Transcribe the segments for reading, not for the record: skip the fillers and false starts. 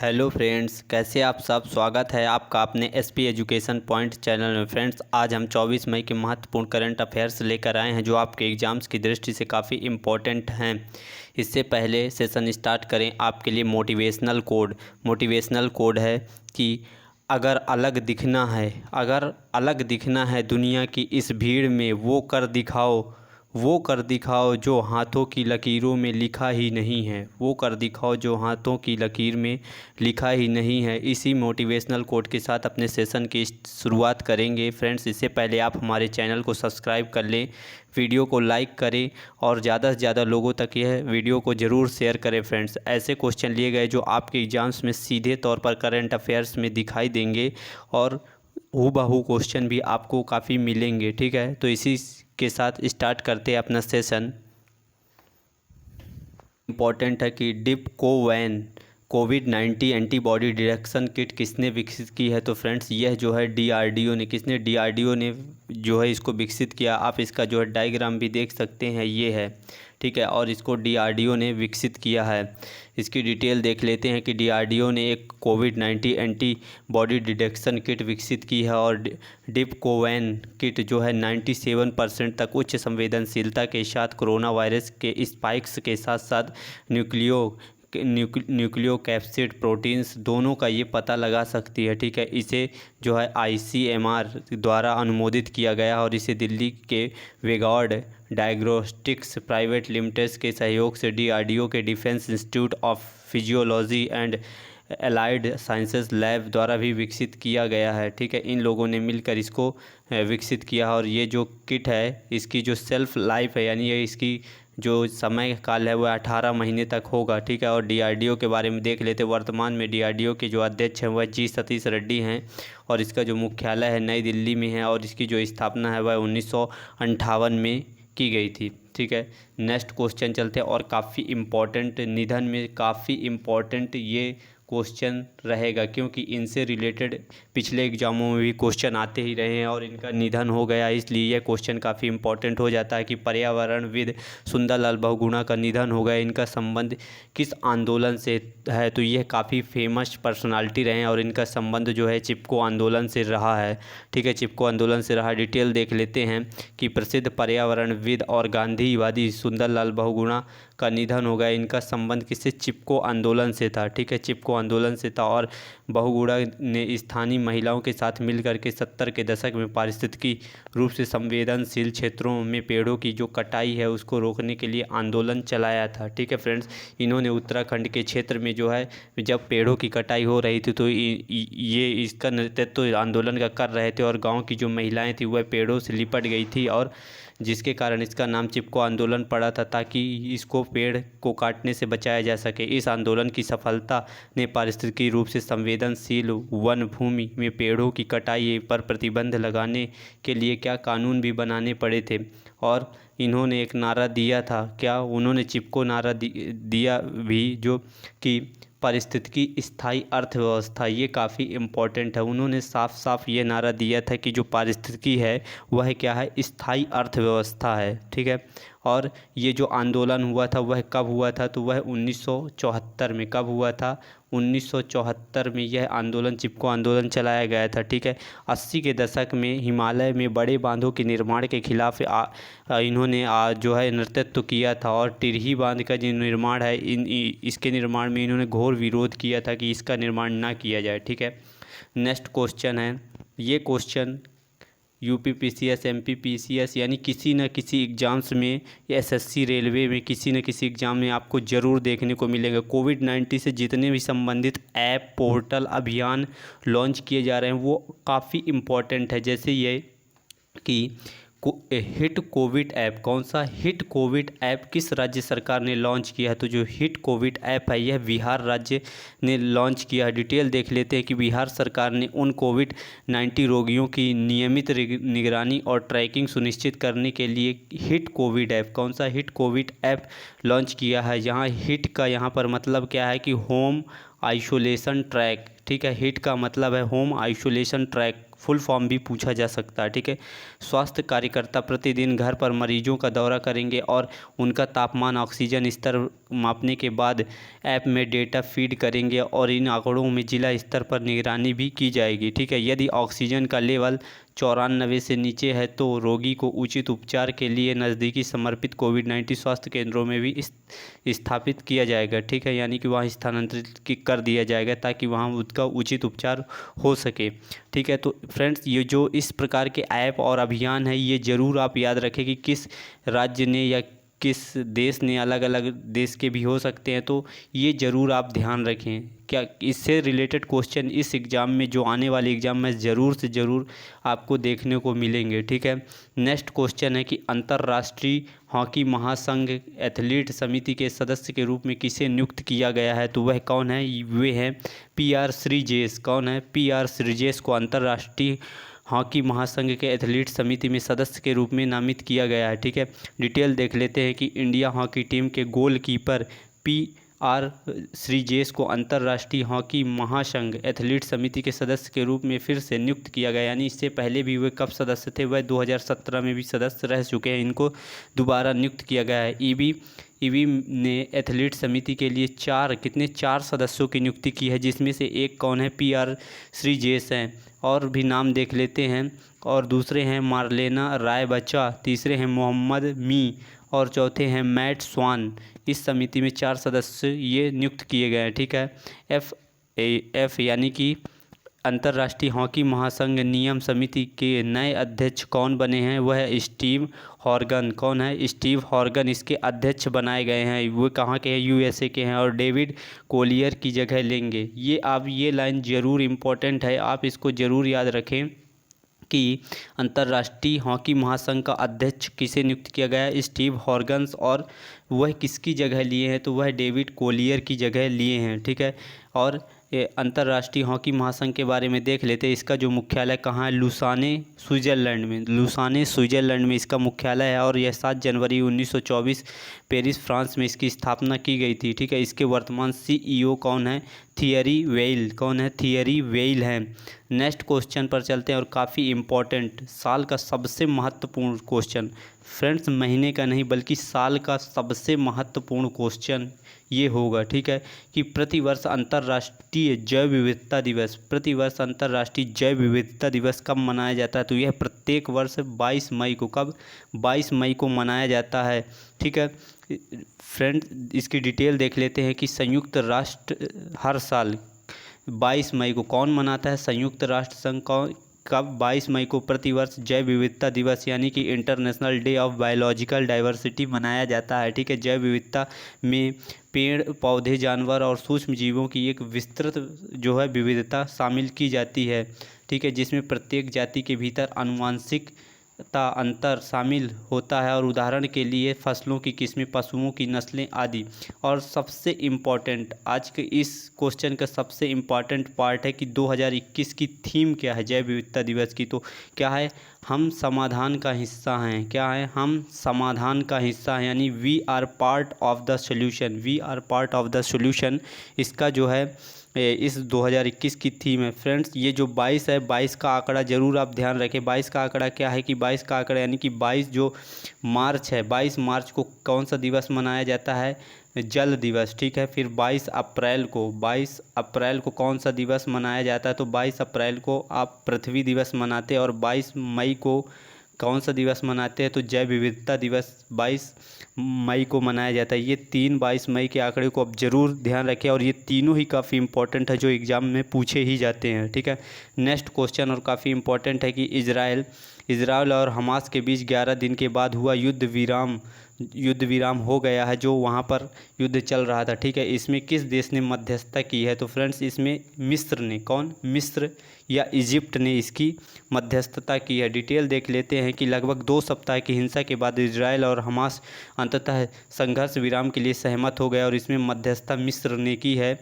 Hello friends, कैसे आप सब। स्वागत है आपका अपने एसपी एजुकेशन पॉइंट चैनल में। फ्रेंड्स, आज हम 24 मई के महत्वपूर्ण करंट अफेयर्स लेकर आए हैं जो आपके एग्ज़ाम्स की दृष्टि से काफ़ी इम्पोर्टेंट हैं। इससे पहले सेशन स्टार्ट करें, आपके लिए मोटिवेशनल कोड है कि अगर अलग दिखना है दुनिया की इस भीड़ में, वो कर दिखाओ जो हाथों की लकीरों में लिखा ही नहीं है। वो कर दिखाओ जो हाथों की लकीर में लिखा ही नहीं है। इसी मोटिवेशनल कोट के साथ अपने सेशन की शुरुआत करेंगे। फ्रेंड्स, इससे पहले आप हमारे चैनल को सब्सक्राइब कर लें, वीडियो को लाइक करें और ज़्यादा से ज़्यादा लोगों तक यह वीडियो को ज़रूर शेयर करें। फ्रेंड्स, ऐसे क्वेश्चन लिए गए जो आपके एग्ज़ाम्स में सीधे तौर पर करंट अफेयर्स में दिखाई देंगे और हूबहू क्वेश्चन भी आपको काफ़ी मिलेंगे। ठीक है, तो इसी के साथ स्टार्ट करते हैं अपना सेशन। इम्पॉर्टेंट है कि डिपकोवैन कोविड-19 एंटीबॉडी डिटेक्शन किट किसने विकसित की है। तो फ्रेंड्स, यह जो है डीआरडीओ ने डीआरडीओ ने जो है इसको विकसित किया। आप इसका जो है डायग्राम भी देख सकते हैं, ये है। ठीक है, और इसको डीआरडीओ ने विकसित किया है। इसकी डिटेल देख लेते हैं कि डीआरडीओ ने एक कोविड-19 एंटीबॉडी डिटेक्शन किट विकसित की है और डिपकोवैन किट जो है 97% तक उच्च संवेदनशीलता के साथ कोरोना वायरस के स्पाइक्स के साथ साथ न्यूक्लियोकैप्सिड प्रोटीन्स दोनों का ये पता लगा सकती है। ठीक है, इसे जो है आईसीएमआर द्वारा अनुमोदित किया गया और इसे दिल्ली के वेगार्ड डायग्नोस्टिक्स प्राइवेट लिमिटेड के सहयोग से डीआरडीओ के defence institute of physiology and allied sciences lab द्वारा भी विकसित किया गया है। ठीक है, इन लोगों ने मिलकर इसको विकसित किया और ये जो किट है इसकी जो सेल्फ लाइफ है, यानी ये इसकी जो समय काल है वह 18 महीने तक होगा। ठीक है, और डीआरडीओ के बारे में देख लेते। वर्तमान में डीआरडीओ के जो अध्यक्ष हैं वह जी सतीश रेड्डी हैं और इसका जो मुख्यालय है नई दिल्ली में है और इसकी जो स्थापना है वह 1958 में की गई थी। ठीक है, नेक्स्ट क्वेश्चन चलते हैं और काफ़ी इम्पोर्टेंट निधन में काफ़ी इम्पोर्टेंट ये क्वेश्चन रहेगा क्योंकि इनसे रिलेटेड पिछले एग्जामों में भी क्वेश्चन आते ही रहे हैं और इनका निधन हो गया, इसलिए यह क्वेश्चन काफ़ी इम्पोर्टेंट हो जाता है कि पर्यावरणविद सुंदरलाल बहुगुणा का निधन हो गया। इनका संबंध किस आंदोलन से है। तो यह काफ़ी फेमस पर्सनालिटी रहे हैं और इनका संबंध जो है चिपको आंदोलन से रहा है। ठीक है, चिपको आंदोलन से रहा। डिटेल देख लेते हैं कि प्रसिद्ध पर्यावरणविद और गांधीवादी सुंदरलाल बहुगुणा का निधन हो गया। इनका संबंध किससे? चिपको आंदोलन से था। ठीक है, चिपको आंदोलन से था और बहुगुणा ने स्थानीय महिलाओं के साथ मिलकर के 70 के दशक में पारिस्थितिकी रूप से संवेदनशील क्षेत्रों में पेड़ों की जो कटाई है उसको रोकने के लिए आंदोलन चलाया था। ठीक है फ्रेंड्स, इन्होंने उत्तराखंड के क्षेत्र में जो है जब पेड़ों की कटाई हो रही थी तो ये इसका नेतृत्व आंदोलन का कर रहे थे और गाँव की जो महिलाएँ थी वह पेड़ों से लिपट गई थी और जिसके कारण इसका नाम चिपको आंदोलन पड़ा था ताकि इसको पेड़ को काटने से बचाया जा सके। इस आंदोलन की सफलता ने पारिस्थितिकी रूप से संवेदनशील वन भूमि में पेड़ों की कटाई पर प्रतिबंध लगाने के लिए क्या कानून भी बनाने पड़े थे और इन्होंने एक नारा दिया था। क्या उन्होंने चिपको नारा दिया भी जो कि पारिस्थितिकी स्थायी अर्थव्यवस्था। ये काफ़ी इम्पोर्टेंट है। उन्होंने साफ साफ ये नारा दिया था कि जो पारिस्थितिकी है वह क्या है? स्थायी अर्थव्यवस्था है। ठीक है, और ये जो आंदोलन हुआ था वह कब हुआ था? तो वह 1974 में। कब हुआ था? 1974 में यह आंदोलन चिपको आंदोलन चलाया गया था। ठीक है, 80 के दशक में हिमालय में बड़े बांधों के निर्माण के खिलाफ इन्होंने जो है नेतृत्व किया था और टिरही बांध का जो निर्माण है इसके निर्माण में इन्होंने घोर विरोध किया था कि इसका निर्माण ना किया जाए। ठीक है, नेक्स्ट क्वेश्चन है। ये क्वेश्चन यूपीपीसीएस एमपीपीसीएस यानी किसी न किसी एग्ज़ाम्स में, एसएससी रेलवे में किसी न किसी एग्ज़ाम में आपको ज़रूर देखने को मिलेगा। कोविड-19 से जितने भी संबंधित ऐप, पोर्टल, अभियान लॉन्च किए जा रहे हैं वो काफ़ी इम्पॉर्टेंट है। जैसे ये कि हिट कोविड ऐप, कौन सा हिट कोविड ऐप किस राज्य सरकार ने लॉन्च किया है? तो जो हिट कोविड ऐप है यह बिहार राज्य ने लॉन्च किया है। डिटेल देख लेते हैं कि बिहार सरकार ने उन कोविड-19 रोगियों की नियमित निगरानी और ट्रैकिंग सुनिश्चित करने के लिए हिट कोविड ऐप, कौन सा हिट कोविड ऐप लॉन्च किया है। यहाँ हिट का यहाँ पर मतलब क्या है कि होम आइसोलेशन ट्रैक। ठीक है, हिट का मतलब है home isolation track full form भी पूछा जा सकता है, ठीक है। स्वास्थ्य कार्यकर्ता प्रतिदिन घर पर मरीजों का दौरा करेंगे और उनका तापमान, ऑक्सीजन स्तर मापने के बाद ऐप में डेटा फीड करेंगे और इन आंकड़ों में जिला स्तर पर निगरानी भी की जाएगी, ठीक है। यदि ऑक्सीजन का लेवल 94 से नीचे है तो रोगी को उचित उपचार के लिए नज़दीकी समर्पित कोविड-19 स्वास्थ्य केंद्रों में भी स्थापित किया जाएगा, ठीक है। यानी कि वहाँ स्थानांतरित कर दिया जाएगा ताकि वहाँ उसका उचित उपचार हो सके, ठीक है। तो फ्रेंड्स, ये जो इस प्रकार के ऐप और अभियान है, ये ज़रूर आप याद रखें कि किस राज्य ने या किस देश ने, अलग अलग देश के भी हो सकते हैं, तो ये ज़रूर आप ध्यान रखें। क्या इससे रिलेटेड क्वेश्चन इस एग्ज़ाम में, जो आने वाले एग्ज़ाम में ज़रूर से ज़रूर आपको देखने को मिलेंगे, ठीक है। नेक्स्ट क्वेश्चन है कि अंतर्राष्ट्रीय हॉकी महासंघ एथलीट समिति के सदस्य के रूप में किसे नियुक्त किया गया है, तो वह कौन है? वे हैं PR श्रीजेश। कौन है? PR श्रीजेश को अंतर्राष्ट्रीय हॉकी महासंघ के एथलीट समिति में सदस्य के रूप में नामित किया गया है, ठीक है। डिटेल देख लेते हैं कि इंडिया हॉकी टीम के गोलकीपर PR श्रीजेश को अंतर्राष्ट्रीय हॉकी महासंघ एथलीट समिति के सदस्य के रूप में फिर से नियुक्त किया गया। यानी इससे पहले भी वे कब सदस्य थे? वह 2017 में भी सदस्य रह चुके हैं। इनको दोबारा नियुक्त किया गया है। ईबी ने एथलीट समिति के लिए चार सदस्यों की नियुक्ति की है, जिसमें से एक कौन है? PR श्रीजेश हैं। और भी नाम देख लेते हैं। और दूसरे हैं मार्लेना रायबच्चा, तीसरे हैं मोहम्मद मी और चौथे हैं मैट स्वान। इस समिति में 4 सदस्य ये नियुक्त किए गए हैं, ठीक है। एफ यानी कि अंतर्राष्ट्रीय हॉकी महासंघ नियम समिति के नए अध्यक्ष कौन बने हैं? वह स्टीव हॉर्गन। कौन है? स्टीव हॉर्गन इसके अध्यक्ष बनाए गए हैं। वो कहाँ के हैं? USA के हैं और डेविड कोलियर की जगह लेंगे। ये लाइन ज़रूर इम्पोर्टेंट है, आप इसको ज़रूर याद रखें कि अंतर्राष्ट्रीय हॉकी महासंघ का अध्यक्ष किसे नियुक्त किया गया है? स्टीव हॉर्गन्स। और वह किसकी जगह लिए हैं? तो वह डेविड कोलियर की जगह लिए हैं, ठीक है। और अंतर्राष्ट्रीय हॉकी महासंघ के बारे में देख लेते हैं। इसका जो मुख्यालय कहाँ है? लुसाने स्विट्ज़रलैंड में इसका मुख्यालय है और यह 7 जनवरी 1924 पेरिस फ्रांस में इसकी स्थापना की गई थी, ठीक है। इसके वर्तमान CEO कौन है? Theory Weil. कौन है? थियरी वेइल हैं। नेक्स्ट क्वेश्चन पर चलते हैं और काफ़ी इम्पोर्टेंट, साल का सबसे महत्वपूर्ण क्वेश्चन। फ्रेंड्स, महीने का नहीं बल्कि साल का सबसे महत्वपूर्ण क्वेश्चन ये होगा, ठीक है, कि प्रतिवर्ष अंतर्राष्ट्रीय जैव विविधता दिवस कब मनाया जाता है? तो यह प्रत्येक वर्ष 22 मई को, कब? 22 मई को मनाया जाता है, ठीक है। फ्रेंड, इसकी डिटेल देख लेते हैं कि संयुक्त राष्ट्र हर साल 22 मई को कौन मनाता है? संयुक्त राष्ट्र संघ कब 22 मई को प्रतिवर्ष जैव विविधता दिवस यानी कि international day of biological diversity मनाया जाता है, ठीक है। जैव विविधता में पेड़, पौधे, जानवर और सूक्ष्म जीवों की एक विस्तृत जो है विविधता शामिल की जाती है, ठीक है, जिसमें प्रत्येक जाति के भीतर आनुवंशिकता अंतर शामिल होता है और उदाहरण के लिए फसलों की किस्में, पशुओं की नस्लें आदि। और सबसे इम्पॉर्टेंट, आज के इस क्वेश्चन का सबसे इम्पॉर्टेंट पार्ट है कि 2021 की थीम क्या है जैव विविधता दिवस की? तो क्या है? हम समाधान का हिस्सा हैं। क्या है? हम समाधान का हिस्सा हैं, यानी we are part of the solution. इसका जो है इस 2021 की थीम है। फ्रेंड्स, ये जो 22 है, 22 का आंकड़ा ज़रूर आप ध्यान रखें। 22 का आंकड़ा क्या है कि 22 का आंकड़ा यानी कि 22 जो मार्च है, 22 मार्च को कौन सा दिवस मनाया जाता है? जल दिवस, ठीक है। फिर 22 अप्रैल को कौन सा दिवस मनाया जाता है? तो 22 अप्रैल को आप पृथ्वी दिवस मनाते हैं। और 22 मई को कौन सा दिवस मनाते हैं? तो जैव विविधता दिवस 22 मई को मनाया जाता है। ये 22 मई के आंकड़े को आप ज़रूर ध्यान रखें और ये तीनों ही काफ़ी इंपॉर्टेंट है, जो एग्ज़ाम में पूछे ही जाते हैं, ठीक है। नेक्स्ट क्वेश्चन और काफ़ी इंपॉर्टेंट है कि इजराइल और हमास के बीच 11 दिन के बाद हुआ युद्ध विराम हो गया है, जो वहाँ पर युद्ध चल रहा था, ठीक है। इसमें किस देश ने मध्यस्थता की है? तो फ्रेंड्स, इसमें मिस्र ने। कौन? मिस्र या इजिप्ट ने इसकी मध्यस्थता की है। डिटेल देख लेते हैं कि लगभग 2 सप्ताह की हिंसा के बाद इजराइल और हमास अंततः संघर्ष विराम के लिए सहमत हो गए और इसमें मध्यस्थता मिस्र ने की है,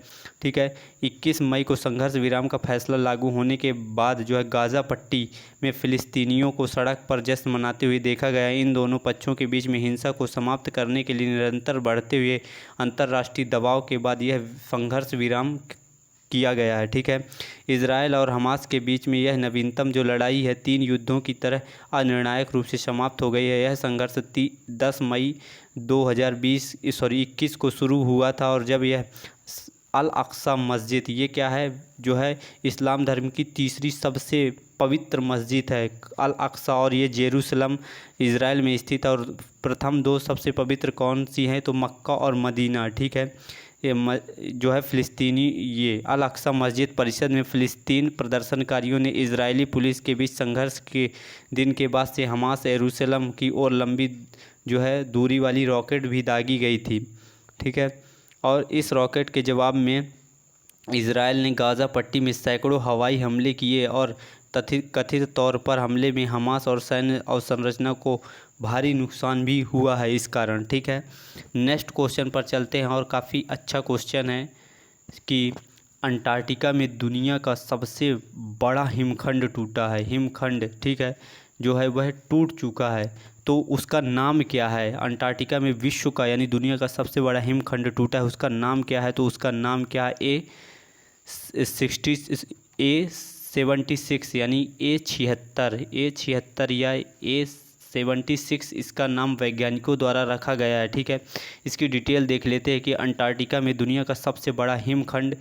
ठीक है। 21 मई को संघर्ष विराम का फैसला लागू होने के बाद जो है गाज़ा पट्टी में फ़िलिस्तीनियों को सड़क पर जश्न मनाते हुए देखा गया। इन दोनों पक्षों के बीच में हिंसा को समाप्त करने के लिए निरंतर बढ़ते हुए अंतर्राष्ट्रीय दबाव के बाद यह संघर्ष विराम किया गया है। ठीक है, इजराइल और हमास के बीच में यह नवीनतम जो लड़ाई है 3 युद्धों की तरह अनिर्णायक रूप से समाप्त हो गई है। यह संघर्ष 10 मई 2021 को शुरू हुआ था और जब यह अल अक्सा मस्जिद, ये क्या है, जो है इस्लाम धर्म की तीसरी सबसे पवित्र मस्जिद है अल अक्सा, और ये जेरूसलम इज़राइल में स्थित है। और प्रथम 2 सबसे पवित्र कौन सी हैं, तो मक्का और मदीना। ठीक है, ये जो है फ़िलिस्तीनी, ये अल अक्सा मस्जिद परिषद में फ़िलिस्तीन प्रदर्शनकारियों ने इजरायली पुलिस के बीच संघर्ष के दिन के बाद से हमास यरूशलेम की ओर लंबी जो है दूरी वाली रॉकेट भी दागी गई थी। ठीक है, और इस रॉकेट के जवाब में इजराइल ने गाज़ा पट्टी में सैकड़ों हवाई हमले किए और कथित तौर पर हमले में हमास और सैन्य अवसंरचना को भारी नुकसान भी हुआ है इस कारण। ठीक है, नेक्स्ट क्वेश्चन पर चलते हैं और काफ़ी अच्छा क्वेश्चन है कि अंटार्कटिका में दुनिया का सबसे बड़ा हिमखंड टूटा है। हिमखंड, ठीक है, जो है वह टूट चुका है, तो उसका नाम क्या है। अंटार्कटिका में विश्व का यानी दुनिया का सबसे बड़ा हिमखंड टूटा है, उसका नाम क्या है, तो उसका नाम क्या है, A76 यानी A76 या A76 इसका नाम वैज्ञानिकों द्वारा रखा गया है। ठीक है, इसकी डिटेल देख लेते हैं कि अंटार्कटिका में दुनिया का सबसे बड़ा हिमखंड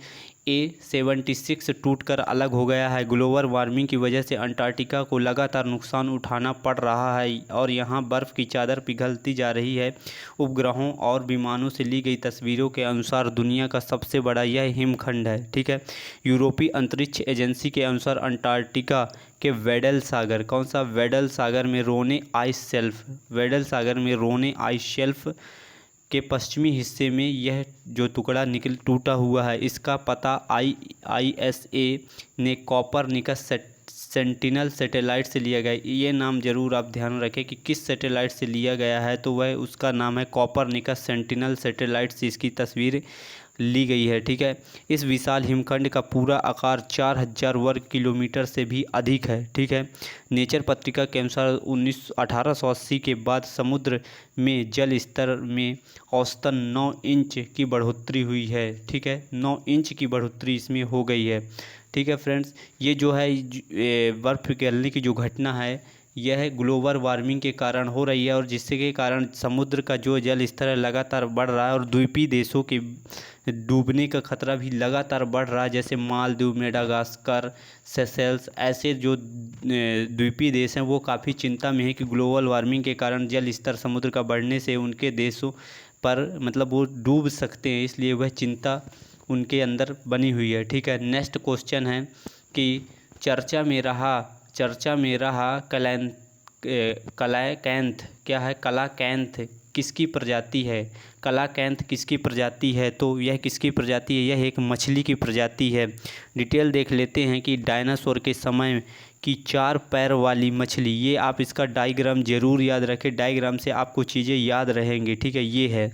A76 टूटकर अलग हो गया है। ग्लोबल वार्मिंग की वजह से अंटार्कटिका को लगातार नुकसान उठाना पड़ रहा है और यहाँ बर्फ़ की चादर पिघलती जा रही है। उपग्रहों और विमानों से ली गई तस्वीरों के अनुसार दुनिया का सबसे बड़ा यह हिमखंड है। ठीक है, यूरोपीय अंतरिक्ष एजेंसी के अनुसार अंटार्कटिका के वेडल सागर, कौन सा, वेडल सागर में रोने आइस शेल्फ, वेडल सागर में रोने आइस शेल्फ के पश्चिमी हिस्से में यह जो टुकड़ा टूटा हुआ है, इसका पता ISA ने कॉपरनिकस सेंटिनल सैटेलाइट से लिया गया। ये नाम जरूर आप ध्यान रखें कि किस सैटेलाइट से लिया गया है, तो वह उसका नाम है कॉपरनिकस सेंटिनल सैटेलाइट से इसकी तस्वीर ली गई है। ठीक है, इस विशाल हिमखंड का पूरा आकार 4000 वर्ग किलोमीटर से भी अधिक है। ठीक है, नेचर पत्रिका के अनुसार 1880 के बाद समुद्र में जल स्तर में औसतन 9 इंच की बढ़ोतरी हुई है। ठीक है, 9 इंच की बढ़ोतरी इसमें हो गई है। ठीक है फ्रेंड्स, ये जो है बर्फ़ पिघलने की जो घटना है, यह ग्लोबल वार्मिंग के कारण हो रही है और जिसके के कारण समुद्र का जो जल स्तर है लगातार बढ़ रहा है और द्वीपीय देशों के डूबने का खतरा भी लगातार बढ़ रहा है, जैसे मालदीव, मेडागास्कर, सेशेल्स, ऐसे जो द्वीपीय देश हैं वो काफ़ी चिंता में है कि ग्लोबल वार्मिंग के कारण जल स्तर समुद्र का बढ़ने से उनके देशों पर मतलब वो डूब सकते हैं, इसलिए वह चिंता उनके अंदर बनी हुई है। ठीक है, नेक्स्ट क्वेश्चन है कि चर्चा में रहा कलाकैंथ क्या है, कलाकैंथ किसकी प्रजाति है, कलाकैंथ किसकी प्रजाति है, तो यह किसकी प्रजाति है, यह एक मछली की प्रजाति है। डिटेल देख लेते हैं कि डायनासोर के समय की 4 पैर वाली मछली, ये आप इसका डायग्राम ज़रूर याद रखें, डायग्राम से आपको चीज़ें याद रहेंगी। ठीक है, ये है।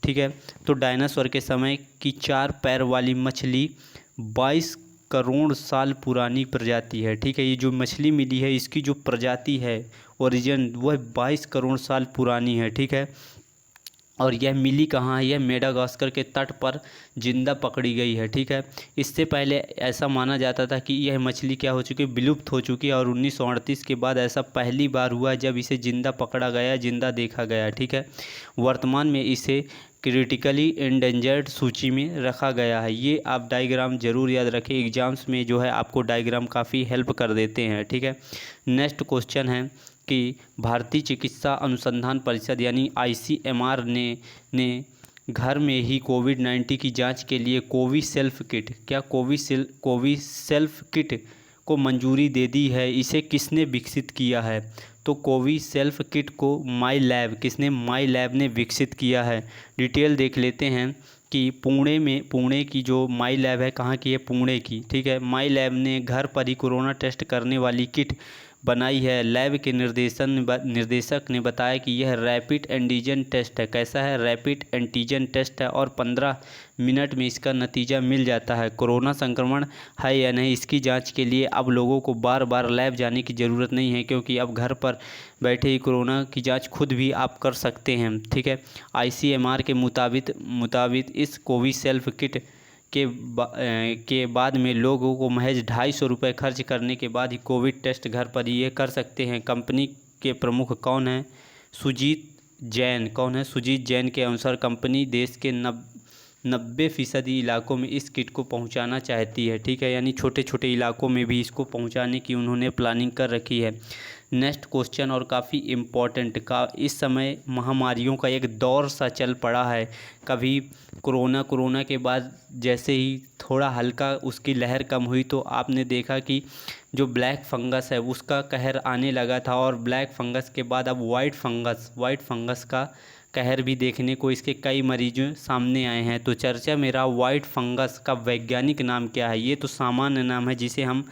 ठीक है, तो डायनासोर के समय की 4 पैर वाली मछली 22 करोड़ साल पुरानी प्रजाति है। ठीक है, ये जो मछली मिली है इसकी जो प्रजाति है ओरिजिन वह 22 करोड़ साल पुरानी है। ठीक है, और यह मिली कहाँ है, यह मेडागास्कर के तट पर जिंदा पकड़ी गई है। ठीक है, इससे पहले ऐसा माना जाता था कि यह मछली क्या हो चुकी, विलुप्त हो चुकी है और 1938 के बाद ऐसा पहली बार हुआ जब इसे जिंदा पकड़ा गया, जिंदा देखा गया। ठीक है, वर्तमान में इसे क्रिटिकली एंडेंजर्ड सूची में रखा गया है। ये आप डायग्राम ज़रूर याद रखें, एग्जाम्स में जो है आपको डायग्राम काफ़ी हेल्प कर देते हैं। ठीक है, नेक्स्ट क्वेश्चन है कि भारतीय चिकित्सा अनुसंधान परिषद यानी ICMR ने घर में ही कोविड-19 की जांच के लिए कोविसेल्फ किट, क्या कोविसेल्फ किट को मंजूरी दे दी है। इसे किसने विकसित किया है, तो कोविसेल्फ किट को माई लैब ने विकसित किया है। डिटेल देख लेते हैं कि पुणे की जो माई लैब है, कहाँ की है, पुणे की। ठीक है, माई लैब ने घर पर ही कोरोना टेस्ट करने वाली किट बनाई है। लैब के निर्देशक ने बताया कि यह रैपिड एंटीजन टेस्ट है। कैसा है, रैपिड एंटीजन टेस्ट है और 15 मिनट में इसका नतीजा मिल जाता है। कोरोना संक्रमण है या नहीं, इसकी जांच के लिए अब लोगों को बार बार लैब जाने की ज़रूरत नहीं है, क्योंकि अब घर पर बैठे ही कोरोना की जांच खुद भी आप कर सकते हैं। ठीक है, ICMR के मुताबिक इस कोविसेल्फ किट के बाद में लोगों को महज 250 रुपये खर्च करने के बाद ही कोविड टेस्ट घर पर ये कर सकते हैं। कंपनी के प्रमुख कौन हैं? सुजीत जैन। कौन है? सुजीत जैन के अनुसार कंपनी देश के 90% इलाकों में इस किट को पहुंचाना चाहती है। ठीक है, यानी छोटे छोटे इलाकों में भी इसको पहुंचाने की उन्होंने प्लानिंग कर रखी है। नेक्स्ट क्वेश्चन और काफ़ी इम्पोर्टेंट का, इस समय महामारियों का एक दौर सा चल पड़ा है। कभी कोरोना के बाद जैसे ही थोड़ा हल्का उसकी लहर कम हुई तो आपने देखा कि जो ब्लैक फंगस है उसका कहर आने लगा था, और ब्लैक फंगस के बाद अब वाइट फंगस का कहर भी देखने को इसके कई मरीजों सामने आए हैं। तो चर्चा में रहा वाइट फंगस का वैज्ञानिक नाम क्या है। ये तो सामान्य नाम है जिसे हम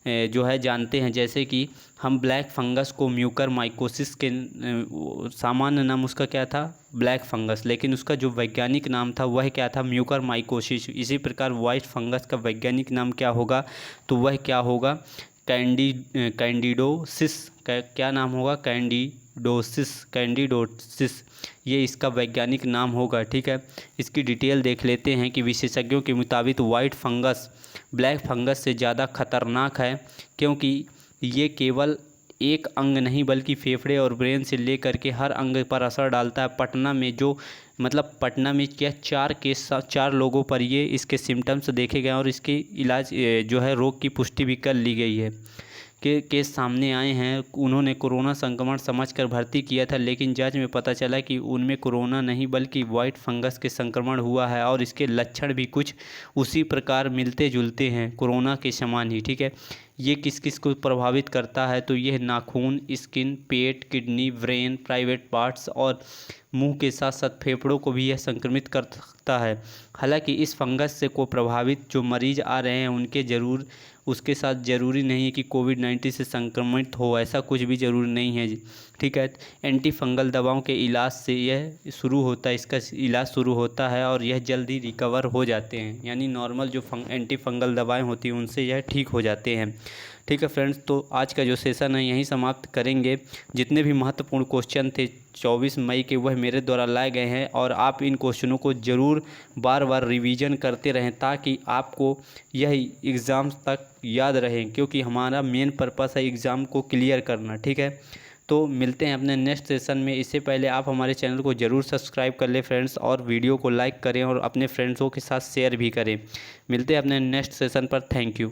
जो है जानते हैं, जैसे कि हम ब्लैक फंगस को म्यूकर माइकोसिस के सामान्य नाम उसका क्या था? ब्लैक फंगस, लेकिन उसका जो वैज्ञानिक नाम था वह क्या था? Mucor mycosis. इसी प्रकार वाइट फंगस का वैज्ञानिक नाम क्या होगा? तो वह क्या होगा? कैंडिडोसिस। क्या नाम होगा? कैंडिडोसिस ये इसका वैज्ञानिक नाम होगा। ठीक है, इसकी डिटेल देख लेते हैं कि विशेषज्ञों के मुताबिक वाइट फंगस ब्लैक फंगस से ज़्यादा खतरनाक है, क्योंकि ये केवल एक अंग नहीं बल्कि फेफड़े और ब्रेन से लेकर के हर अंग पर असर डालता है। पटना में क्या 4 लोगों पर ये इसके सिम्टम्स देखे गए और इसके इलाज जो है रोग की पुष्टि भी कर ली गई है। केस सामने आए हैं। उन्होंने कोरोना संक्रमण समझकर भर्ती किया था, लेकिन जांच में पता चला कि उनमें कोरोना नहीं बल्कि वाइट फंगस के संक्रमण हुआ है, और इसके लक्षण भी कुछ उसी प्रकार मिलते जुलते हैं कोरोना के समान ही। ठीक है, ये किस किस को प्रभावित करता है? तो यह नाखून, स्किन, पेट, किडनी, ब्रेन, प्राइवेट पार्ट्स और मुंह के साथ साथ फेफड़ों को भी यह संक्रमित कर सकता है। हालांकि इस फंगस से को प्रभावित जो मरीज आ रहे हैं उसके साथ ज़रूरी नहीं है कि कोविड-19 से संक्रमित हो, ऐसा कुछ भी ज़रूरी नहीं है। ठीक है, एंटी फंगल दवाओं के इलाज से यह शुरू होता है, इसका इलाज शुरू होता है और यह जल्दी रिकवर हो जाते हैं, यानी नॉर्मल जो एंटी फंगल दवाएं होती हैं उनसे यह ठीक हो जाते हैं। ठीक है फ्रेंड्स, तो आज का जो सेशन है यहीं समाप्त करेंगे। जितने भी महत्वपूर्ण क्वेश्चन थे 24 मई के वह मेरे द्वारा लाए गए हैं, और आप इन क्वेश्चनों को ज़रूर बार बार रिवीजन करते रहें ताकि आपको यह एग्ज़ाम्स तक याद रहें, क्योंकि हमारा मेन पर्पस है एग्ज़ाम को क्लियर करना। ठीक है, तो मिलते हैं अपने नेक्स्ट सेशन में। इससे पहले आप हमारे चैनल को ज़रूर सब्सक्राइब कर लें फ्रेंड्स, और वीडियो को लाइक करें और अपने फ्रेंड्सों के साथ शेयर भी करें। मिलते हैं अपने नेक्स्ट सेशन पर। Thank you.